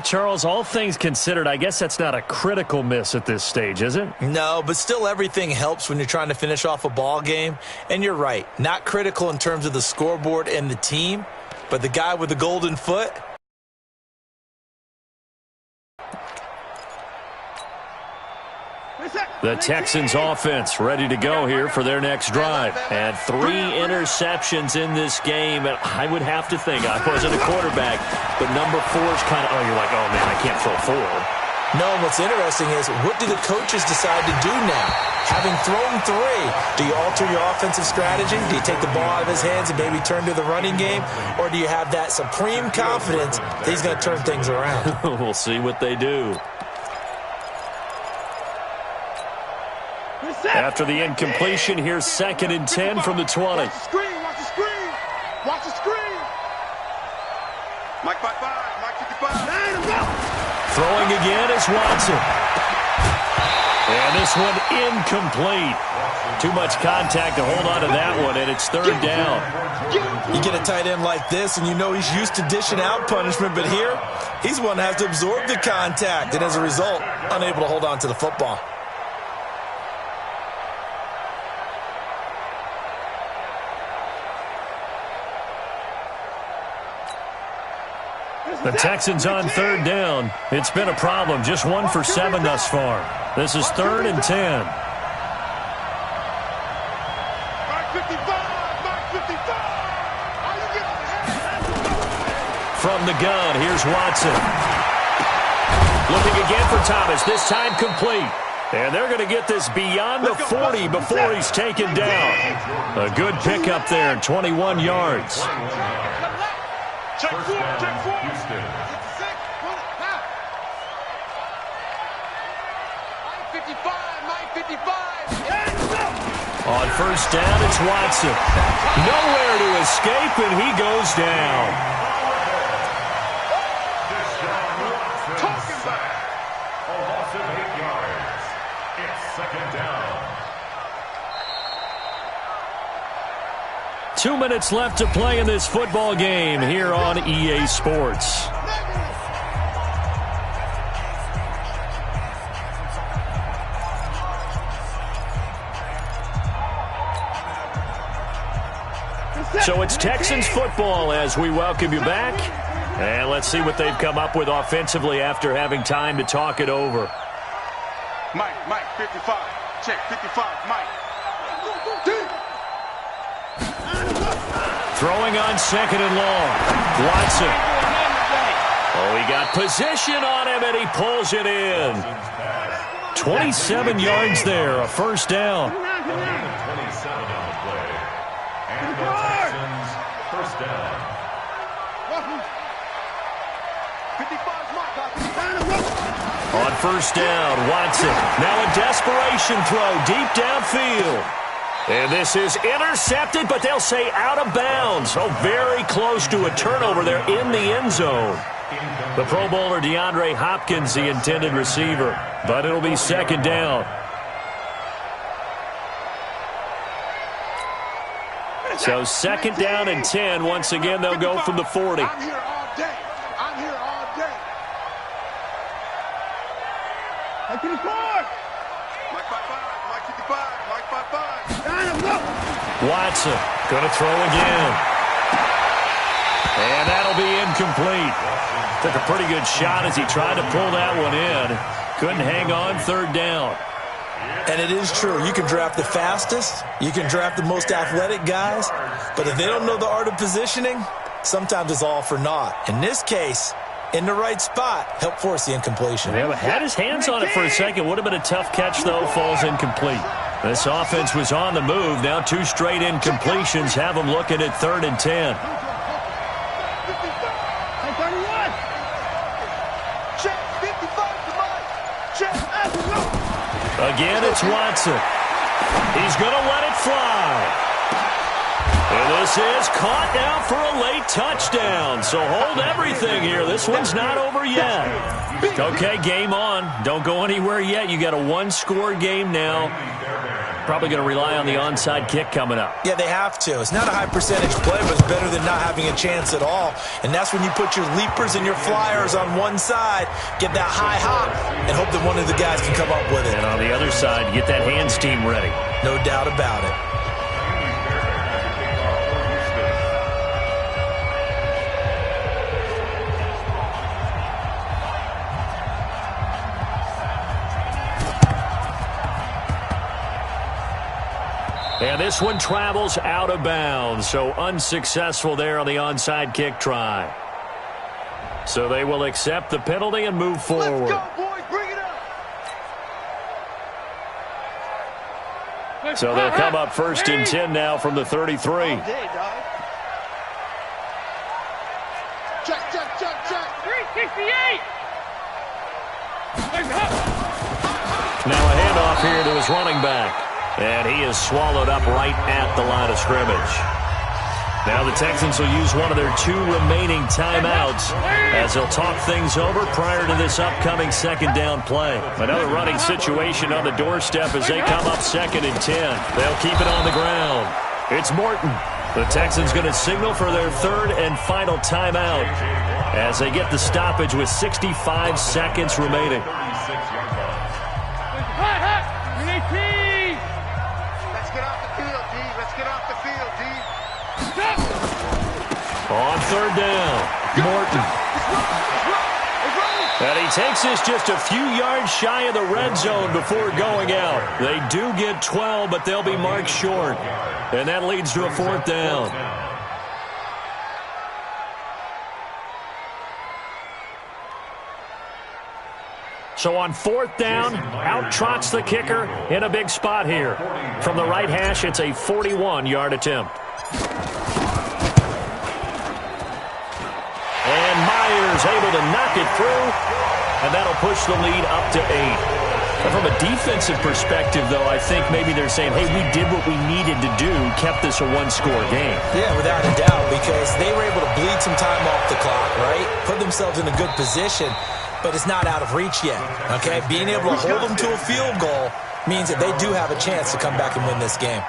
Charles, all things considered, I guess that's not a critical miss at this stage, is it? No, but still everything helps when you're trying to finish off a ball game. And you're right, not critical in terms of the scoreboard and the team, but the guy with the golden foot. The Texans offense ready to go here for their next drive. And 3 interceptions in this game. And I would have to think, I wasn't a quarterback, but number 4 is kind of, you're like, oh, man, I can't throw 4. No, what's interesting is what do the coaches decide to do now? Having thrown 3, do you alter your offensive strategy? Do you take the ball out of his hands and maybe turn to the running game? Or do you have that supreme confidence that he's going to turn things around? We'll see what they do. After the incompletion, here's 2nd and 10 from the 20. Watch the screen, watch the screen. Watch the screen. Mike 5-5, Mike 55. Throwing again is Watson. And this one incomplete. Too much contact to hold on to that one, and it's 3rd down. You get a tight end like this, and you know he's used to dishing out punishment, but here, he's one that has to absorb the contact, and as a result, unable to hold on to the football. The Texans on 3rd down. It's been a problem. Just 1 for 7 thus far. This is 3rd and 10. From the gun, here's Watson. Looking again for Thomas, this time complete. And they're going to get this beyond the 40 before he's taken down. A good pickup there, 21 yards. Check 4, check 4. Houston. 55, Mike 55. On 1st down, it's Watson. Nowhere to escape, and he goes down. Talking back. A loss of 8 yards. It's 2nd down. 2 minutes left to play in this football game here on EA Sports. So it's Texans football as we welcome you back. And let's see what they've come up with offensively after having time to talk it over. Mike 55. Check 55, Mike. Throwing on 2nd and long. Watson. Oh, he got position on him, and he pulls it in. 27 yards there, a first down. 27 on the play. And the Texans, first down. 55's Mike. On first down, Watson. Now a desperation throw deep downfield. And this is intercepted, but they'll say out of bounds. Oh, very close to a turnover there in the end zone. The Pro Bowler DeAndre Hopkins, the intended receiver. But it'll be second down. So second down and 10. Once again, they'll go from the 40. I'm here all day. I'm here all day. Mike 54. Mike 55. Mike 55. Mike 55. Watson going to throw again. And that'll be incomplete. Took a pretty good shot as he tried to pull that one in. Couldn't hang on, third down. And it is true. You can draft the fastest. You can draft the most athletic guys. But if they don't know the art of positioning, sometimes it's all for naught. In this case, in the right spot, helped force the incompletion. Yeah, had his hands on it for a second. Would have been a tough catch, though. Falls incomplete. This offense was on the move. Now 2 straight incompletions have them looking at 3rd and 10. Again, it's Watson. He's going to let it fly. And this is caught now for a late touchdown. So hold everything here. This one's not over yet. Okay, game on. Don't go anywhere yet. You got a 1-score game now. Probably going to rely on the onside kick coming up. Yeah, they have to. It's not a high percentage play, but it's better than not having a chance at all. And that's when you put your leapers and your flyers on one side, get that high hop, and hope that one of the guys can come up with it. And on the other side, get that hands team ready. No doubt about it. And this one travels out of bounds, so unsuccessful there on the onside kick try. So they will accept the penalty and move forward. Let's go, boys. Bring it up. So they'll come up 1st and 10 now from the 33. Check, check, check, check. 368. Now a handoff here to his running back. And he is swallowed up right at the line of scrimmage. Now the Texans will use one of their 2 remaining timeouts as they'll talk things over prior to this upcoming second down play. Another running situation on the doorstep as they come up 2nd and 10. They'll keep it on the ground. It's Morton. The Texans going to signal for their 3rd and final timeout as they get the stoppage with 65 seconds remaining. On 3rd down, Morton. And he takes this just a few yards shy of the red zone before going out. They do get 12, but they'll be marked short. And that leads to a 4th down. So on 4th down, out trots the kicker in a big spot here. From the right hash, it's a 41-yard attempt. And Myers able to knock it through, and that'll push the lead up to 8. And from a defensive perspective, though, I think maybe they're saying, hey, we did what we needed to do, kept this a 1-score game. Yeah, without a doubt, because they were able to bleed some time off the clock, right? Put themselves in a good position, but it's not out of reach yet, okay? Being able to hold them to a field goal means that they do have a chance to come back and win this game.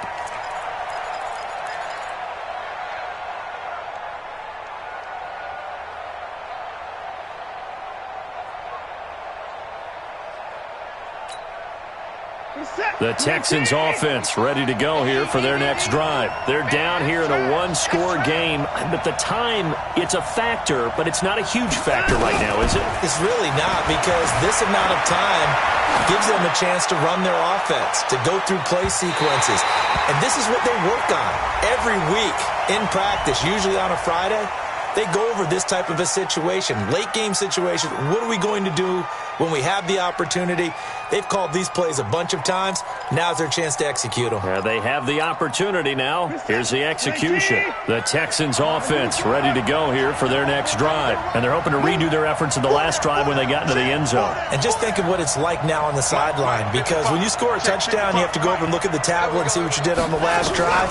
The Texans offense ready to go here for their next drive. They're down here in a 1-score game, but the time, it's a factor, but it's not a huge factor right now, is it? It's really not, because this amount of time gives them a chance to run their offense, to go through play sequences. And this is what they work on every week in practice, usually on a Friday. they go over this type of a situation, late game situation. What are we going to do when we have the opportunity? They've called these plays a bunch of times. Now's their chance to execute them. Yeah, they have the opportunity now. Here's the execution. The Texans offense ready to go here for their next drive. And they're hoping to redo their efforts in the last drive when they got into the end zone. And just think of what it's like now on the sideline, because when you score a touchdown, you have to go over and look at the tablet and see what you did on the last drive.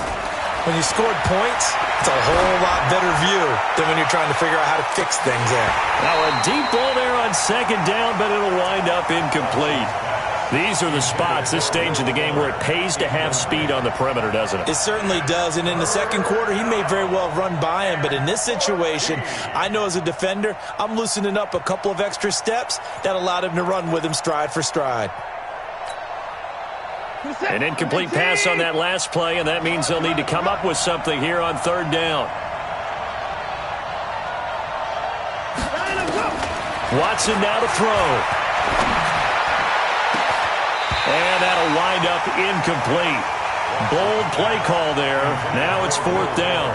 When you scored points, it's a whole lot better view than when you're trying to figure out how to fix things there. Now a deep ball there on second down, but it'll wind up incomplete. These are the spots, this stage of the game, where it pays to have speed on the perimeter, doesn't it? It certainly does. And in the second quarter, he may very well run by him. But in this situation, I know as a defender, I'm loosening up a couple of extra steps that allowed him to run with him stride for stride. An incomplete pass on that last play, and that means they'll need to come up with something here on third down. Watson now to throw. And that'll wind up incomplete. Bold play call there. Now it's fourth down.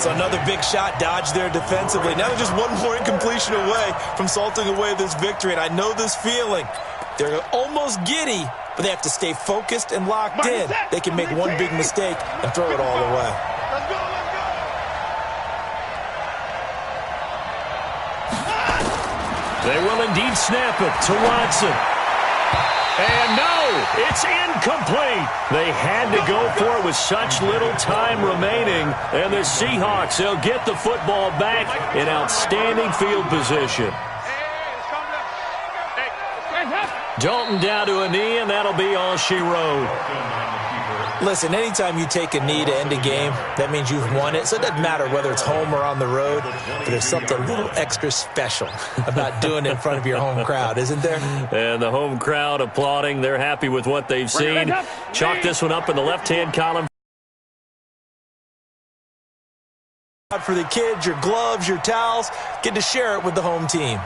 So another big shot dodged there defensively. Now they're just one more incompletion away from salting away this victory. And I know this feeling. They're almost giddy, but they have to stay focused and locked in. They can make one big mistake and throw it all away. Let's go, let's go. They will indeed snap it to Watson. And no, it's incomplete. They had to go for it with such little time remaining. And the Seahawks, they'll get the football back in outstanding field position. Dalton down to a knee, and that'll be all she wrote. Listen, anytime you take a knee to end a game, that means you've won it. So it doesn't matter whether it's home or on the road, but there's something a little extra special about doing it in front of your home crowd, isn't there? And the home crowd applauding. They're happy with what they've seen. Chalk this one up in the left-hand column. For the kids, your gloves, your towels, get to share it with the home team.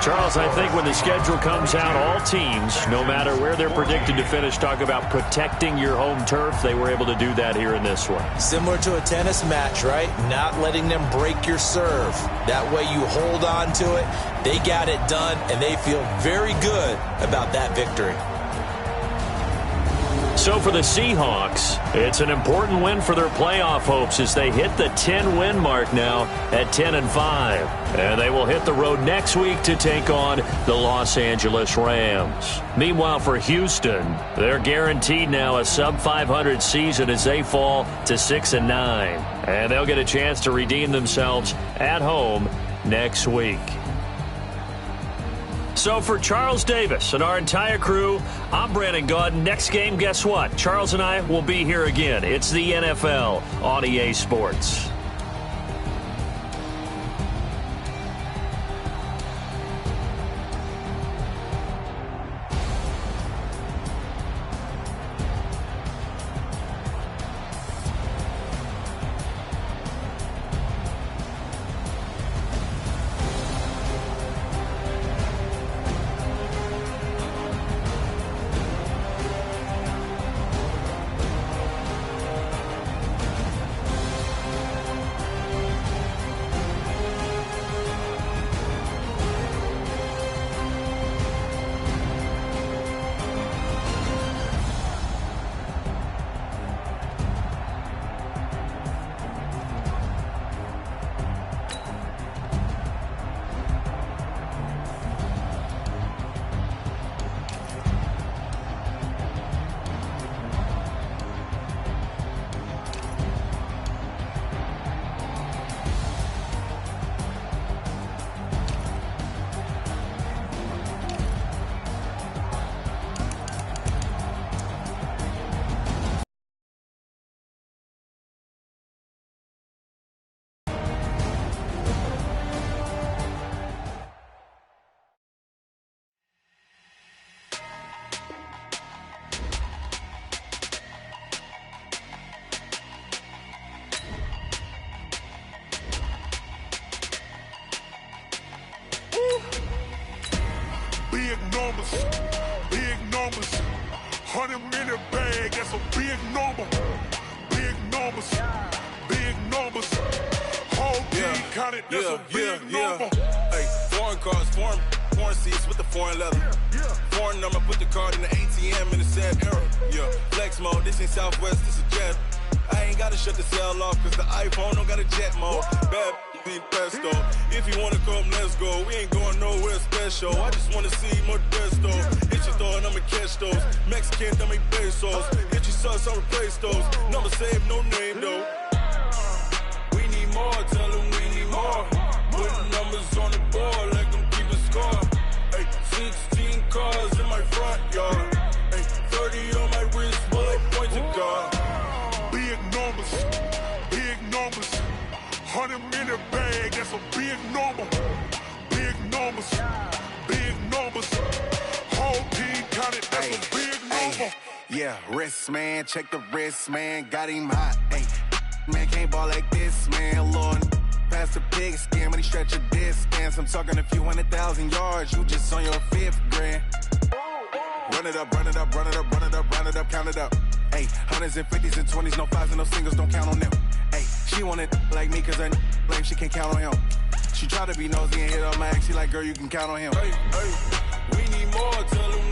Charles, I think when the schedule comes out, all teams, no matter where they're predicted to finish, talk about protecting your home turf. They were able to do that here in this one. Similar to a tennis match, right? Not letting them break your serve. That way you hold on to it. They got it done, and they feel very good about that victory. So for the Seahawks, it's an important win for their playoff hopes as they hit the 10-win mark now at 10-5. And they will hit the road next week to take on the Los Angeles Rams. Meanwhile, for Houston, they're guaranteed now a sub-500 season as they fall to 6-9. And they'll get a chance to redeem themselves at home next week. So for Charles Davis and our entire crew, I'm Brandon Gaudin. Next game, guess what? Charles and I will be here again. It's the NFL on EA Sports. numbers, big numbers. 100-minute bag, that's a big number. Big numbers, big numbers. Whole team counted, that's a big number. Hey, foreign cars, foreign seats with the foreign leather. Foreign number, put the card in the ATM in the sad era. Yeah, flex mode, this ain't Southwest, this is jet. I ain't gotta shut the cell off, cause the iPhone don't got a jet mode. Bad be pesto. If you wanna come, let's go. We ain't going nowhere special. I just wanna see more Modesto. Hit your throw and I'ma catch those. Mexican, dummy pesos. Hit your sus, I'll replace those. Number save, no name though. We need more, tell them we need more. Putting numbers on the board, like them keep a score. Hey, 16 cars in my front yard. Hey, 30 on my wrist, bullet point to God. Big numbers, big numbers. 100-minute bag, that's a big number. Big numbers, big numbers. Whole team counted, that's a big number. Yeah, wrist man, check the wrist man, got him hot. Hey, man can't ball like this, man. Lord, past the pig skin when he stretch a distance. I'm talking a few 100,000 yards, you just on your 5th grand. Run it up, run it up, run it up, run it up, run it up, count it up. Hey, 100s and 50s and 20s, no 5s and no singles, don't count on them. Hey, she want it like me cause her lame, she can't count on him. She try to be nosy and hit on my ex, she like, girl, you can count on him. Hey, we need more, tell him